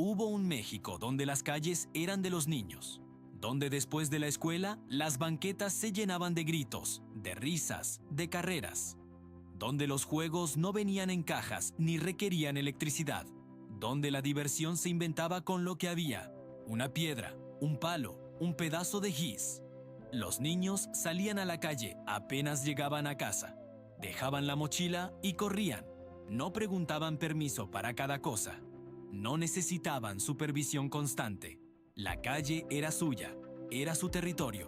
Hubo un México donde las calles eran de los niños, donde después de la escuela las banquetas se llenaban de gritos, de risas, de carreras, donde los juegos no venían en cajas ni requerían electricidad, donde la diversión se inventaba con lo que había, una piedra, un palo, un pedazo de gis. Los niños salían a la calle apenas llegaban a casa, dejaban la mochila y corrían. No preguntaban permiso para cada cosa. No necesitaban supervisión constante. La calle era suya, era su territorio.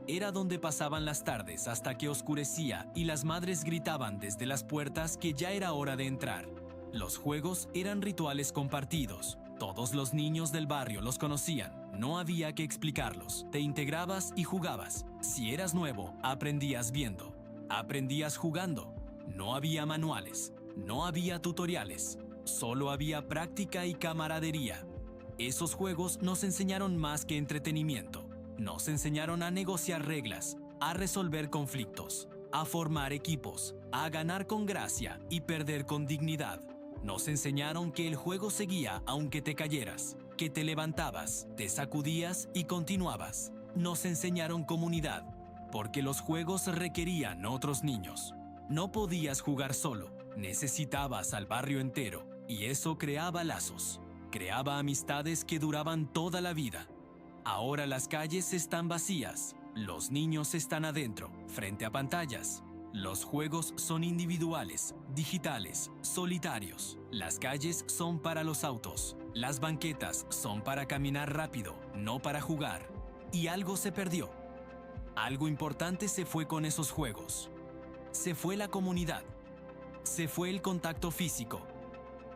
Era donde pasaban las tardes hasta que oscurecía y las madres gritaban desde las puertas que ya era hora de entrar. Los juegos eran rituales compartidos. Todos los niños del barrio los conocían. No había que explicarlos. Te integrabas y jugabas. Si eras nuevo, aprendías viendo. Aprendías jugando. No había manuales. No había tutoriales. Solo había práctica y camaradería. Esos juegos nos enseñaron más que entretenimiento. Nos enseñaron a negociar reglas, a resolver conflictos, a formar equipos, a ganar con gracia y perder con dignidad. Nos enseñaron que el juego seguía aunque te cayeras, que te levantabas, te sacudías y continuabas. Nos enseñaron comunidad, porque los juegos requerían otros niños. No podías jugar solo, necesitabas al barrio entero, y eso creaba lazos, creaba amistades que duraban toda la vida. Ahora las calles están vacías, los niños están adentro, frente a pantallas. Los juegos son individuales, digitales, solitarios. Las calles son para los autos, las banquetas son para caminar rápido, no para jugar. Y algo se perdió. Algo importante se fue con esos juegos. Se fue la comunidad. Se fue el contacto físico.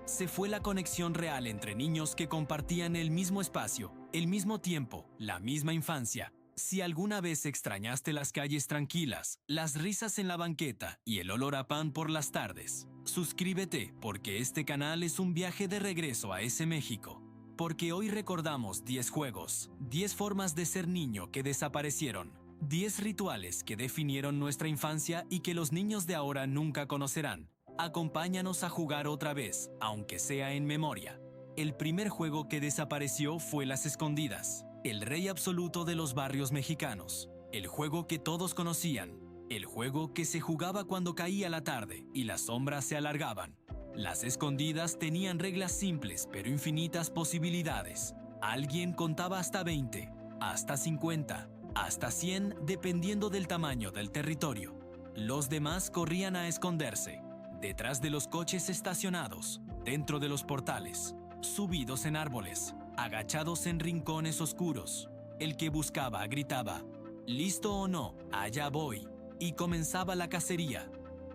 Se fue la conexión real entre niños que compartían el mismo espacio, el mismo tiempo, la misma infancia. Si alguna vez extrañaste las calles tranquilas, las risas en la banqueta y el olor a pan por las tardes, suscríbete porque este canal es un viaje de regreso a ese México. Porque hoy recordamos 10 juegos, 10 formas de ser niño que desaparecieron, 10 rituales que definieron nuestra infancia y que los niños de ahora nunca conocerán. Acompáñanos a jugar otra vez, aunque sea en memoria. El primer juego que desapareció fue las escondidas, el rey absoluto de los barrios mexicanos, el juego que todos conocían, el juego que se jugaba cuando caía la tarde y las sombras se alargaban. Las escondidas tenían reglas simples pero infinitas posibilidades. Alguien contaba hasta 20, hasta 50, hasta 100 dependiendo del tamaño del territorio. Los demás corrían a esconderse, detrás de los coches estacionados, dentro de los portales, subidos en árboles, agachados en rincones oscuros. El que buscaba gritaba, «¿Listo o no? Allá voy», y comenzaba la cacería.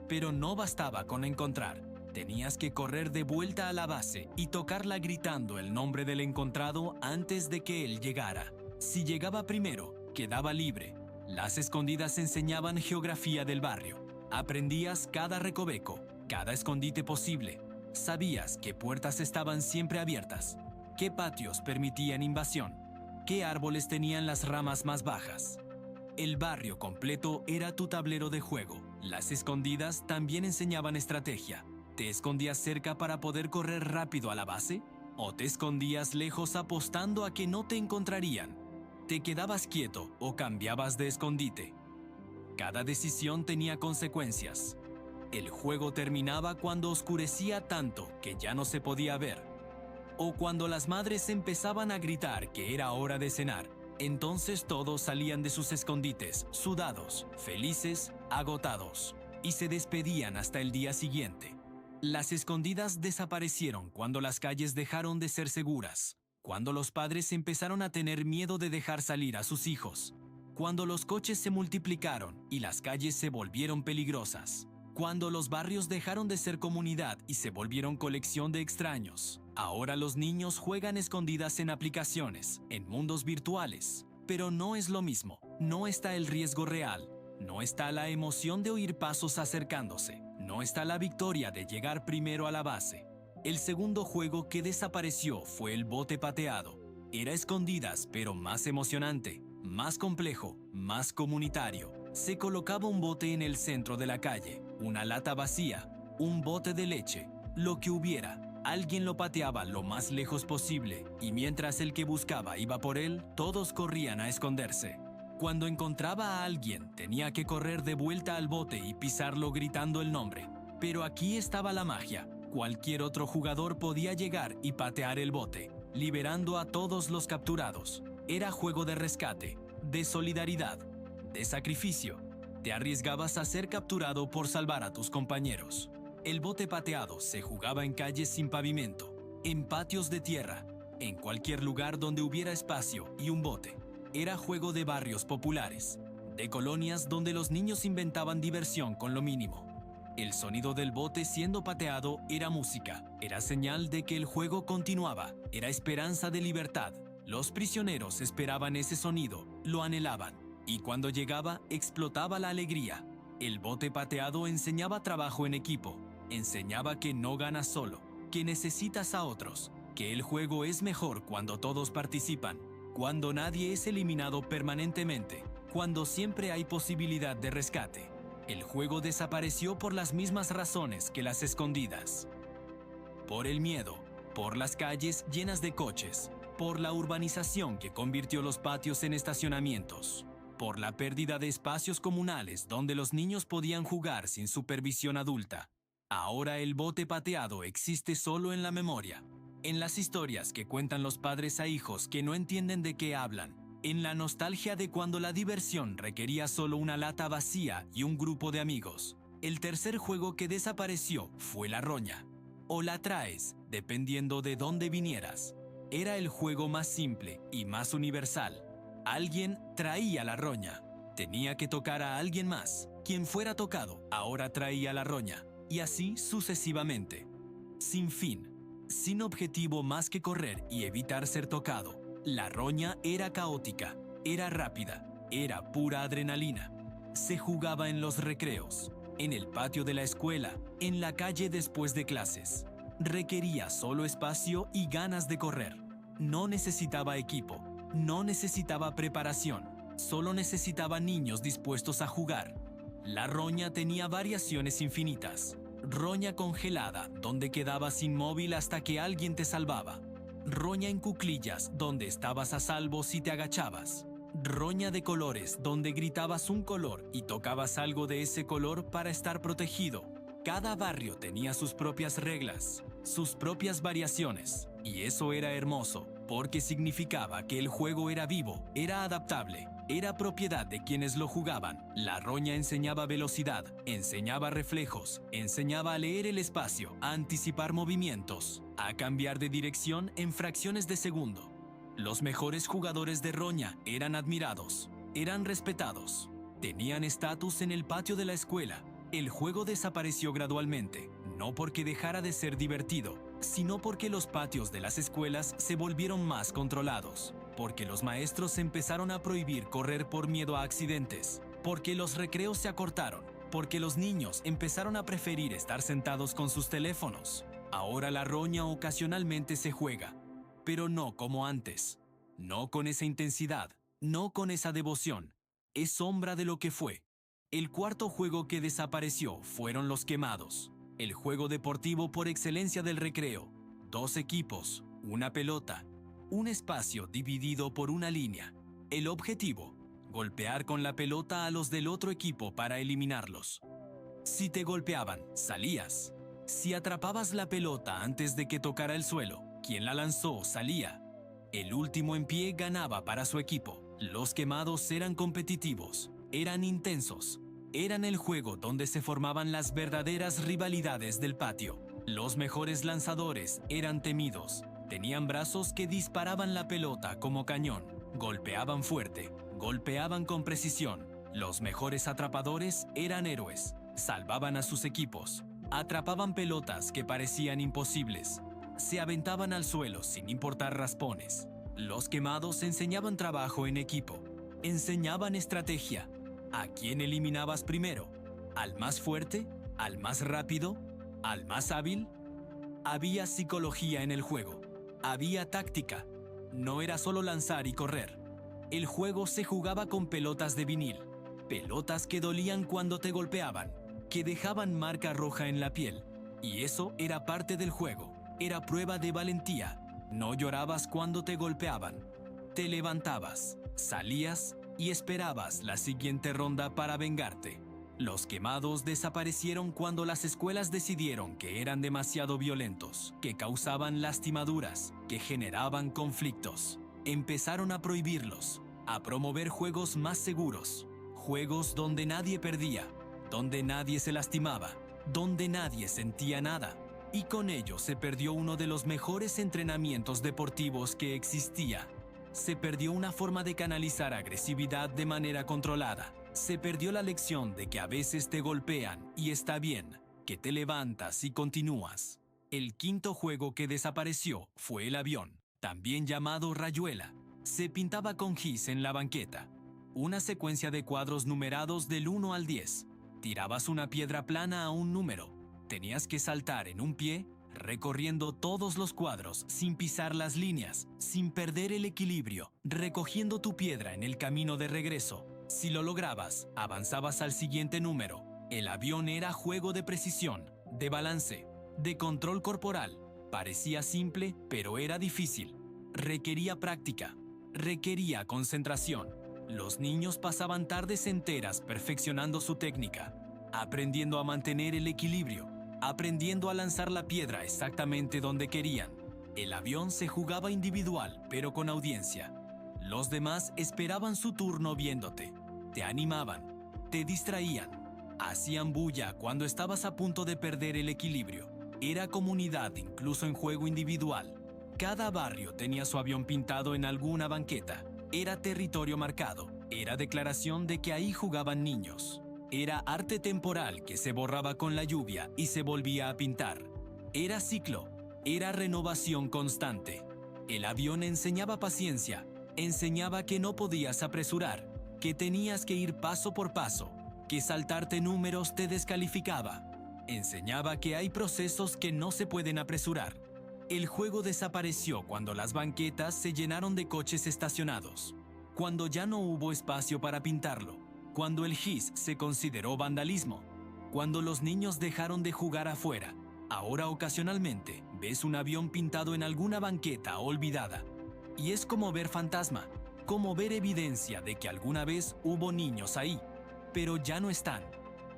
Pero no bastaba con encontrar. Tenías que correr de vuelta a la base y tocarla gritando el nombre del encontrado antes de que él llegara. Si llegaba primero, quedaba libre. Las escondidas enseñaban geografía del barrio. Aprendías cada recoveco, cada escondite posible. Sabías qué puertas estaban siempre abiertas, qué patios permitían invasión, qué árboles tenían las ramas más bajas. El barrio completo era tu tablero de juego. Las escondidas también enseñaban estrategia. ¿Te escondías cerca para poder correr rápido a la base? ¿O te escondías lejos apostando a que no te encontrarían? ¿Te quedabas quieto o cambiabas de escondite? Cada decisión tenía consecuencias. El juego terminaba cuando oscurecía tanto que ya no se podía ver. O cuando las madres empezaban a gritar que era hora de cenar. Entonces todos salían de sus escondites, sudados, felices, agotados, y se despedían hasta el día siguiente. Las escondidas desaparecieron cuando las calles dejaron de ser seguras, cuando los padres empezaron a tener miedo de dejar salir a sus hijos, cuando los coches se multiplicaron y las calles se volvieron peligrosas, cuando los barrios dejaron de ser comunidad y se volvieron colección de extraños. Ahora los niños juegan escondidas en aplicaciones, en mundos virtuales. Pero no es lo mismo, no está el riesgo real, no está la emoción de oír pasos acercándose, no está la victoria de llegar primero a la base. El segundo juego que desapareció fue el bote pateado. Era escondidas, pero más emocionante, más complejo, más comunitario. Se colocaba un bote en el centro de la calle, una lata vacía, un bote de leche, lo que hubiera. Alguien lo pateaba lo más lejos posible, y mientras el que buscaba iba por él, todos corrían a esconderse. Cuando encontraba a alguien, tenía que correr de vuelta al bote y pisarlo gritando el nombre. Pero aquí estaba la magia. Cualquier otro jugador podía llegar y patear el bote, liberando a todos los capturados. Era juego de rescate, de solidaridad, de sacrificio. Te arriesgabas a ser capturado por salvar a tus compañeros. El bote pateado se jugaba en calles sin pavimento, en patios de tierra, en cualquier lugar donde hubiera espacio y un bote. Era juego de barrios populares, de colonias donde los niños inventaban diversión con lo mínimo. El sonido del bote siendo pateado era música, era señal de que el juego continuaba, era esperanza de libertad. Los prisioneros esperaban ese sonido, lo anhelaban, y cuando llegaba, explotaba la alegría. El bote pateado enseñaba trabajo en equipo, enseñaba que no ganas solo, que necesitas a otros, que el juego es mejor cuando todos participan, cuando nadie es eliminado permanentemente, cuando siempre hay posibilidad de rescate. El juego desapareció por las mismas razones que las escondidas. Por el miedo, por las calles llenas de coches, por la urbanización que convirtió los patios en estacionamientos, por la pérdida de espacios comunales donde los niños podían jugar sin supervisión adulta. Ahora el bote pateado existe solo en la memoria, en las historias que cuentan los padres a hijos que no entienden de qué hablan, en la nostalgia de cuando la diversión requería solo una lata vacía y un grupo de amigos. El tercer juego que desapareció fue la roña, o la traes, dependiendo de dónde vinieras. Era el juego más simple y más universal. Alguien traía la roña. Tenía que tocar a alguien más. Quien fuera tocado ahora traía la roña. Y así sucesivamente. Sin fin, sin objetivo más que correr y evitar ser tocado. La roña era caótica, era rápida, era pura adrenalina. Se jugaba en los recreos, en el patio de la escuela, en la calle después de clases. Requería solo espacio y ganas de correr. No necesitaba equipo, no necesitaba preparación, solo necesitaba niños dispuestos a jugar. La roña tenía variaciones infinitas. Roña congelada, donde quedabas inmóvil hasta que alguien te salvaba. Roña en cuclillas, donde estabas a salvo si te agachabas. Roña de colores, donde gritabas un color y tocabas algo de ese color para estar protegido. Cada barrio tenía sus propias reglas, sus propias variaciones, y eso era hermoso, porque significaba que el juego era vivo, era adaptable. Era propiedad de quienes lo jugaban. La roña enseñaba velocidad, enseñaba reflejos, enseñaba a leer el espacio, a anticipar movimientos, a cambiar de dirección en fracciones de segundo. Los mejores jugadores de roña eran admirados, eran respetados, tenían estatus en el patio de la escuela. El juego desapareció gradualmente, no porque dejara de ser divertido, sino porque los patios de las escuelas se volvieron más controlados. Porque los maestros empezaron a prohibir correr por miedo a accidentes, porque los recreos se acortaron, porque los niños empezaron a preferir estar sentados con sus teléfonos. Ahora la roña ocasionalmente se juega, pero no como antes, no con esa intensidad, no con esa devoción. Es sombra de lo que fue. El cuarto juego que desapareció fueron los quemados, el juego deportivo por excelencia del recreo. 2 equipos, una pelota, un espacio dividido por una línea. El objetivo, golpear con la pelota a los del otro equipo para eliminarlos. Si te golpeaban, salías. Si atrapabas la pelota antes de que tocara el suelo, quien la lanzó salía. El último en pie ganaba para su equipo. Los quemados eran competitivos, eran intensos. Eran el juego donde se formaban las verdaderas rivalidades del patio. Los mejores lanzadores eran temidos. Tenían brazos que disparaban la pelota como cañón, golpeaban fuerte, golpeaban con precisión. Los mejores atrapadores eran héroes, salvaban a sus equipos, atrapaban pelotas que parecían imposibles, se aventaban al suelo sin importar raspones. Los quemados enseñaban trabajo en equipo, enseñaban estrategia. ¿A quién eliminabas primero? ¿Al más fuerte? ¿Al más rápido? ¿Al más hábil? Había psicología en el juego. Había táctica. No era solo lanzar y correr. El juego se jugaba con pelotas de vinil. Pelotas que dolían cuando te golpeaban, que dejaban marca roja en la piel. Y eso era parte del juego. Era prueba de valentía. No llorabas cuando te golpeaban. Te levantabas, salías y esperabas la siguiente ronda para vengarte. Los quemados desaparecieron cuando las escuelas decidieron que eran demasiado violentos, que causaban lastimaduras, que generaban conflictos. Empezaron a prohibirlos, a promover juegos más seguros, juegos donde nadie perdía, donde nadie se lastimaba, donde nadie sentía nada. Y con ello se perdió uno de los mejores entrenamientos deportivos que existía. Se perdió una forma de canalizar agresividad de manera controlada. Se perdió la lección de que a veces te golpean y está bien, que te levantas y continúas. El quinto juego que desapareció fue el avión, también llamado rayuela. Se pintaba con gis en la banqueta. Una secuencia de cuadros numerados del 1 al 10. Tirabas una piedra plana a un número. Tenías que saltar en un pie, recorriendo todos los cuadros sin pisar las líneas, sin perder el equilibrio, recogiendo tu piedra en el camino de regreso. Si lo lograbas, avanzabas al siguiente número. El avión era juego de precisión, de balance, de control corporal. Parecía simple, pero era difícil. Requería práctica, requería concentración. Los niños pasaban tardes enteras perfeccionando su técnica, aprendiendo a mantener el equilibrio, aprendiendo a lanzar la piedra exactamente donde querían. El avión se jugaba individual, pero con audiencia. Los demás esperaban su turno viéndote. Te animaban, te distraían, hacían bulla cuando estabas a punto de perder el equilibrio. Era comunidad incluso en juego individual. Cada barrio tenía su avión pintado en alguna banqueta. Era territorio marcado. Era declaración de que ahí jugaban niños. Era arte temporal que se borraba con la lluvia y se volvía a pintar. Era ciclo. Era renovación constante. El avión enseñaba paciencia. Enseñaba que no podías apresurar, que tenías que ir paso por paso, que saltarte números te descalificaba. Enseñaba que hay procesos que no se pueden apresurar. El juego desapareció cuando las banquetas se llenaron de coches estacionados, cuando ya no hubo espacio para pintarlo, cuando el gis se consideró vandalismo, cuando los niños dejaron de jugar afuera. Ahora ocasionalmente ves un avión pintado en alguna banqueta olvidada. Y es como ver fantasma, como ver evidencia de que alguna vez hubo niños ahí, pero ya no están.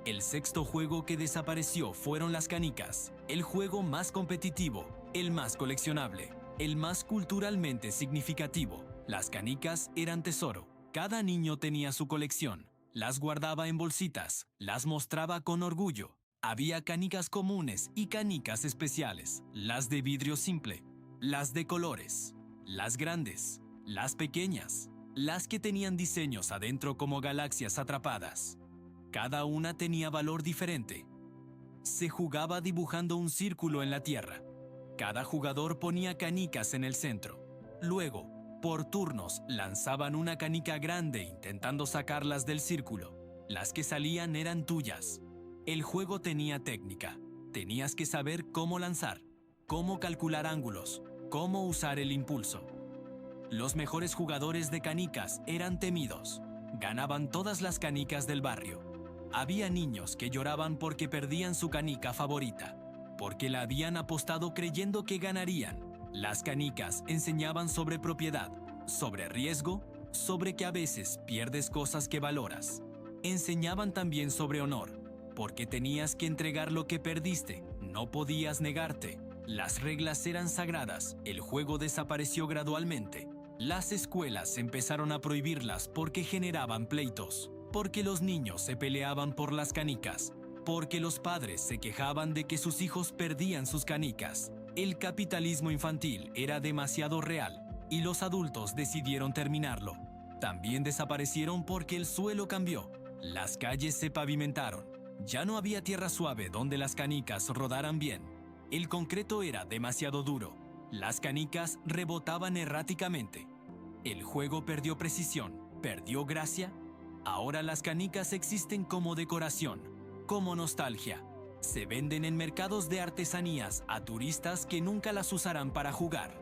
El sexto juego que desapareció fueron las canicas, el juego más competitivo, el más coleccionable, el más culturalmente significativo. Las canicas eran tesoro. Cada niño tenía su colección, las guardaba en bolsitas, las mostraba con orgullo. Había canicas comunes y canicas especiales, las de vidrio simple, las de colores, las grandes, las pequeñas, las que tenían diseños adentro como galaxias atrapadas. Cada una tenía valor diferente. Se jugaba dibujando un círculo en la tierra. Cada jugador ponía canicas en el centro. Luego, por turnos, lanzaban una canica grande intentando sacarlas del círculo. Las que salían eran tuyas. El juego tenía técnica. Tenías que saber cómo lanzar, cómo calcular ángulos, cómo usar el impulso. Los mejores jugadores de canicas eran temidos. Ganaban todas las canicas del barrio. Había niños que lloraban porque perdían su canica favorita, porque la habían apostado creyendo que ganarían. Las canicas enseñaban sobre propiedad, sobre riesgo, sobre que a veces pierdes cosas que valoras. Enseñaban también sobre honor, porque tenías que entregar lo que perdiste, no podías negarte. Las reglas eran sagradas, el juego desapareció gradualmente. Las escuelas empezaron a prohibirlas porque generaban pleitos, porque los niños se peleaban por las canicas, porque los padres se quejaban de que sus hijos perdían sus canicas. El capitalismo infantil era demasiado real y los adultos decidieron terminarlo. También desaparecieron porque el suelo cambió. Las calles se pavimentaron. Ya no había tierra suave donde las canicas rodaran bien. El concreto era demasiado duro. Las canicas rebotaban erráticamente. El juego perdió precisión, perdió gracia. Ahora las canicas existen como decoración, como nostalgia. Se venden en mercados de artesanías a turistas que nunca las usarán para jugar.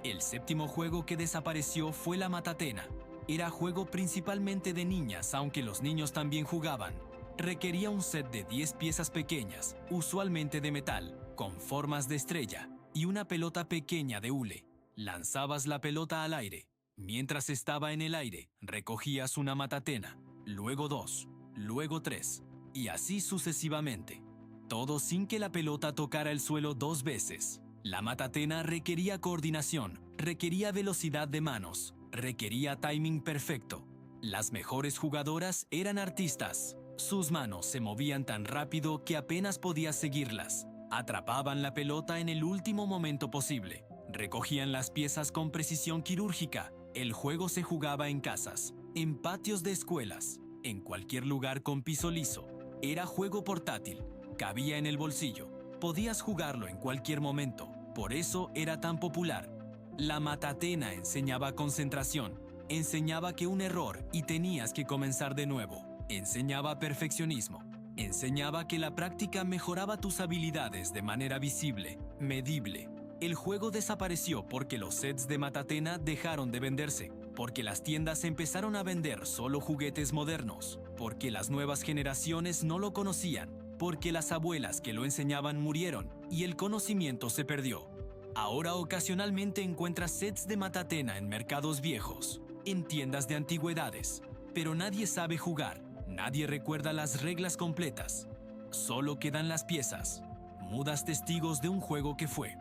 El séptimo juego que desapareció fue la matatena. Era juego principalmente de niñas, aunque los niños también jugaban. Requería un set de 10 piezas pequeñas, usualmente de metal, con formas de estrella, y una pelota pequeña de hule. Lanzabas la pelota al aire. Mientras estaba en el aire, recogías una matatena, luego 2, luego 3, y así sucesivamente. Todo sin que la pelota tocara el suelo 2 veces. La matatena requería coordinación, requería velocidad de manos, requería timing perfecto. Las mejores jugadoras eran artistas. Sus manos se movían tan rápido que apenas podías seguirlas. Atrapaban la pelota en el último momento posible. Recogían las piezas con precisión quirúrgica. El juego se jugaba en casas, en patios de escuelas, en cualquier lugar con piso liso. Era juego portátil, cabía en el bolsillo. Podías jugarlo en cualquier momento, por eso era tan popular. La matatena enseñaba concentración, enseñaba que un error y tenías que comenzar de nuevo. Enseñaba perfeccionismo, enseñaba que la práctica mejoraba tus habilidades de manera visible, medible. El juego desapareció porque los sets de matatena dejaron de venderse, porque las tiendas empezaron a vender solo juguetes modernos, porque las nuevas generaciones no lo conocían, porque las abuelas que lo enseñaban murieron y el conocimiento se perdió. Ahora ocasionalmente encuentras sets de matatena en mercados viejos, en tiendas de antigüedades, pero nadie sabe jugar, nadie recuerda las reglas completas. Solo quedan las piezas, mudas testigos de un juego que fue.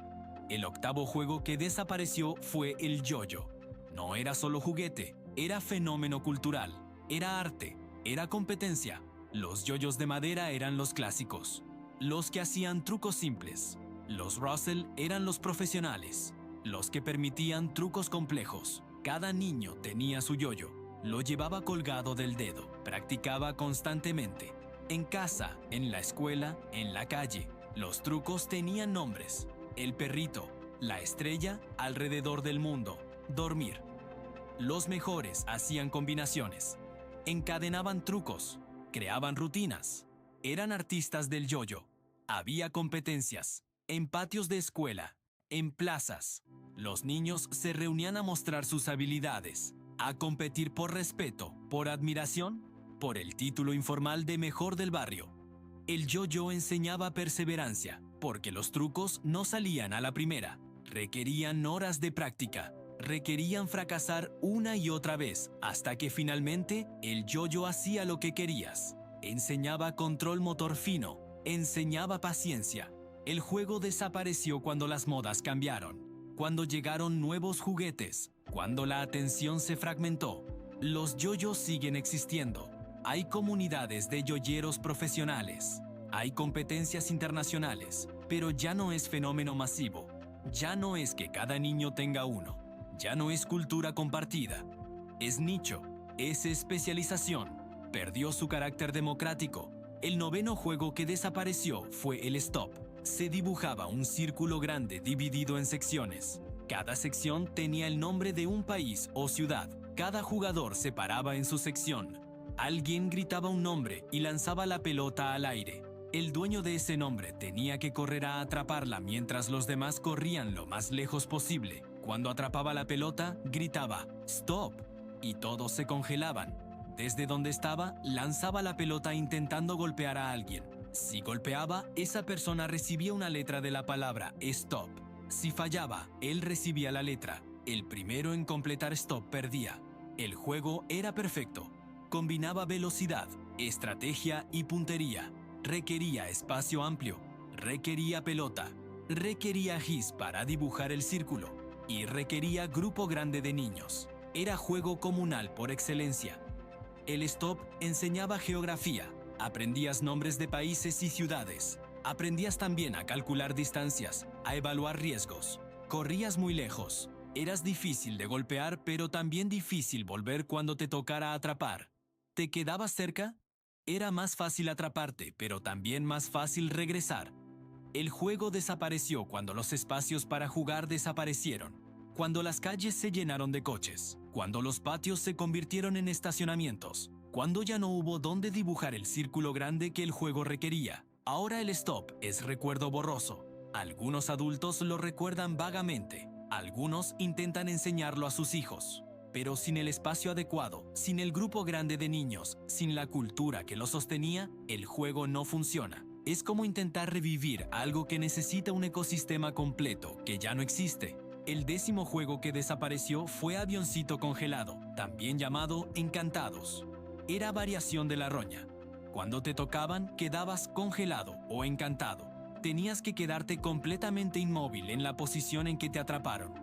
El octavo juego que desapareció fue el yo-yo. No era solo juguete, era fenómeno cultural, era arte, era competencia. Los yoyos de madera eran los clásicos, los que hacían trucos simples. Los Russell eran los profesionales, los que permitían trucos complejos. Cada niño tenía su yoyo, lo llevaba colgado del dedo, practicaba constantemente. En casa, en la escuela, en la calle, los trucos tenían nombres. El perrito, la estrella, alrededor del mundo, dormir. Los mejores hacían combinaciones, encadenaban trucos, creaban rutinas. Eran artistas del yo-yo. Había competencias, en patios de escuela, en plazas. Los niños se reunían a mostrar sus habilidades, a competir por respeto, por admiración, por el título informal de mejor del barrio. El yo-yo enseñaba perseverancia, porque los trucos no salían a la primera. Requerían horas de práctica, requerían fracasar una y otra vez, hasta que finalmente el yo-yo hacía lo que querías. Enseñaba control motor fino, enseñaba paciencia. El juego desapareció cuando las modas cambiaron, cuando llegaron nuevos juguetes, cuando la atención se fragmentó. Los yo-yos siguen existiendo. Hay comunidades de yoyeros profesionales. Hay competencias internacionales, pero ya no es fenómeno masivo. Ya no es que cada niño tenga uno. Ya no es cultura compartida. Es nicho, es especialización. Perdió su carácter democrático. El noveno juego que desapareció fue el stop. Se dibujaba un círculo grande dividido en secciones. Cada sección tenía el nombre de un país o ciudad. Cada jugador se paraba en su sección. Alguien gritaba un nombre y lanzaba la pelota al aire. El dueño de ese nombre tenía que correr a atraparla mientras los demás corrían lo más lejos posible. Cuando atrapaba la pelota, gritaba ¡Stop! Y todos se congelaban. Desde donde estaba, lanzaba la pelota intentando golpear a alguien. Si golpeaba, esa persona recibía una letra de la palabra stop. Si fallaba, él recibía la letra. El primero en completar stop perdía. El juego era perfecto. Combinaba velocidad, estrategia y puntería. Requería espacio amplio. Requería pelota. Requería gis para dibujar el círculo. Y requería grupo grande de niños. Era juego comunal por excelencia. El stop enseñaba geografía. Aprendías nombres de países y ciudades. Aprendías también a calcular distancias, a evaluar riesgos. Corrías muy lejos. Eras difícil de golpear, pero también difícil volver cuando te tocara atrapar. ¿Te quedabas cerca? Era más fácil atraparte, pero también más fácil regresar. El juego desapareció cuando los espacios para jugar desaparecieron, cuando las calles se llenaron de coches, cuando los patios se convirtieron en estacionamientos, cuando ya no hubo dónde dibujar el círculo grande que el juego requería. Ahora el stop es recuerdo borroso. Algunos adultos lo recuerdan vagamente, algunos intentan enseñarlo a sus hijos. Pero sin el espacio adecuado, sin el grupo grande de niños, sin la cultura que lo sostenía, el juego no funciona. Es como intentar revivir algo que necesita un ecosistema completo que ya no existe. El 10º juego que desapareció fue Avioncito Congelado, también llamado Encantados. Era variación de la roña. Cuando te tocaban, quedabas congelado o encantado. Tenías que quedarte completamente inmóvil en la posición en que te atraparon.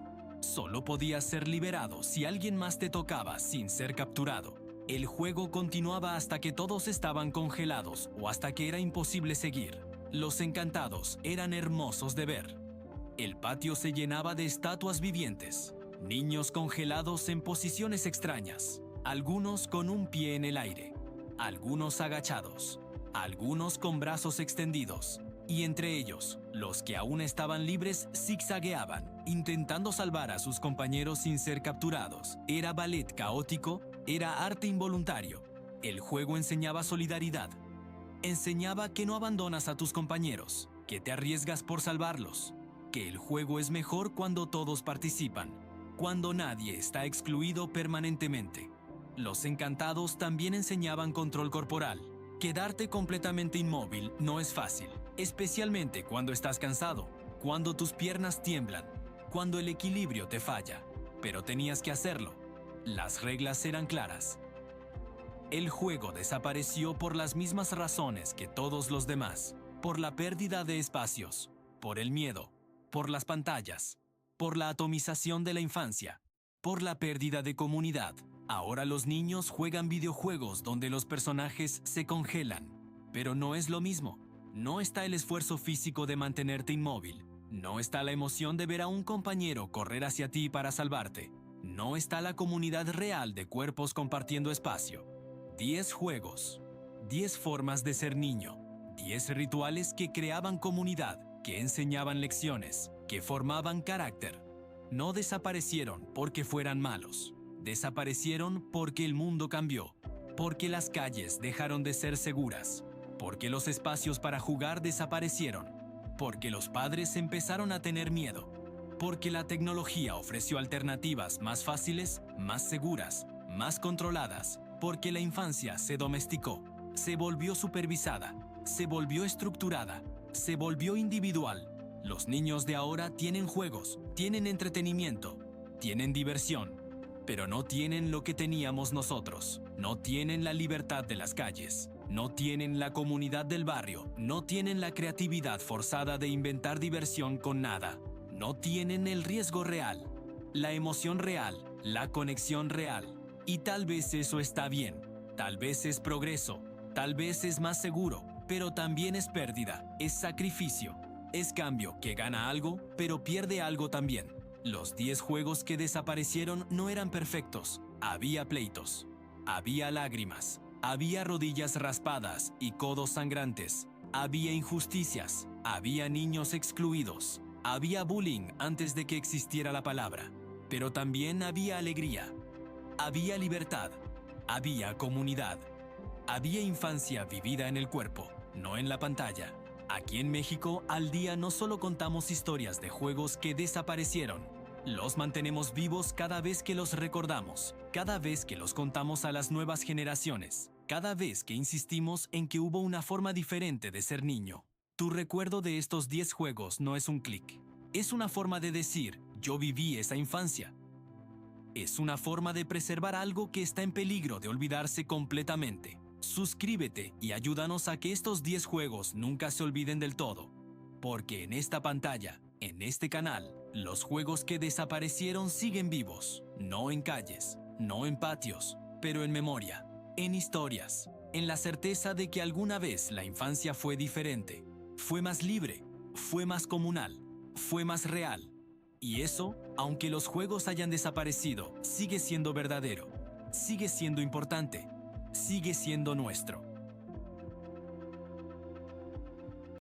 Solo podías ser liberado si alguien más te tocaba sin ser capturado. El juego continuaba hasta que todos estaban congelados o hasta que era imposible seguir. Los encantados eran hermosos de ver. El patio se llenaba de estatuas vivientes, niños congelados en posiciones extrañas, algunos con un pie en el aire, algunos agachados, algunos con brazos extendidos, y entre ellos, los que aún estaban libres zigzagueaban, intentando salvar a sus compañeros sin ser capturados. Era ballet caótico, era arte involuntario. El juego enseñaba solidaridad. Enseñaba que no abandonas a tus compañeros, que te arriesgas por salvarlos, que el juego es mejor cuando todos participan, cuando nadie está excluido permanentemente. Los encantados también enseñaban control corporal. Quedarte completamente inmóvil no es fácil, especialmente cuando estás cansado, cuando tus piernas tiemblan, cuando el equilibrio te falla, pero tenías que hacerlo. Las reglas eran claras. El juego desapareció por las mismas razones que todos los demás, por la pérdida de espacios, por el miedo, por las pantallas, por la atomización de la infancia, por la pérdida de comunidad. Ahora los niños juegan videojuegos donde los personajes se congelan, pero no es lo mismo. No está el esfuerzo físico de mantenerte inmóvil, no está la emoción de ver a un compañero correr hacia ti para salvarte. No está la comunidad real de cuerpos compartiendo espacio. 10 juegos, 10 formas de ser niño, 10 rituales que creaban comunidad, que enseñaban lecciones, que formaban carácter. No desaparecieron porque fueran malos. Desaparecieron porque el mundo cambió, porque las calles dejaron de ser seguras, porque los espacios para jugar desaparecieron, porque los padres empezaron a tener miedo, porque la tecnología ofreció alternativas más fáciles, más seguras, más controladas, porque la infancia se domesticó, se volvió supervisada, se volvió estructurada, se volvió individual. Los niños de ahora tienen juegos, tienen entretenimiento, tienen diversión, pero no tienen lo que teníamos nosotros. No tienen la libertad de las calles, no tienen la comunidad del barrio, no tienen la creatividad forzada de inventar diversión con nada. No tienen el riesgo real, la emoción real, la conexión real. Y tal vez eso está bien, tal vez es progreso, tal vez es más seguro, pero también es pérdida, es sacrificio, es cambio que gana algo, pero pierde algo también. Los 10 juegos que desaparecieron no eran perfectos, había pleitos, había lágrimas, había rodillas raspadas y codos sangrantes, había injusticias, había niños excluidos. Había bullying antes de que existiera la palabra, pero también había alegría, había libertad, había comunidad, había infancia vivida en el cuerpo, no en la pantalla. Aquí en México, al día no solo contamos historias de juegos que desaparecieron, los mantenemos vivos cada vez que los recordamos, cada vez que los contamos a las nuevas generaciones, cada vez que insistimos en que hubo una forma diferente de ser niño. Tu recuerdo de estos 10 juegos no es un clic. Es una forma de decir, yo viví esa infancia. Es una forma de preservar algo que está en peligro de olvidarse completamente. Suscríbete y ayúdanos a que estos 10 juegos nunca se olviden del todo. Porque en esta pantalla, en este canal, los juegos que desaparecieron siguen vivos. No en calles, no en patios, pero en memoria, en historias, en la certeza de que alguna vez la infancia fue diferente. Fue más libre, fue más comunal, fue más real. Y eso, aunque los juegos hayan desaparecido, sigue siendo verdadero, sigue siendo importante, sigue siendo nuestro.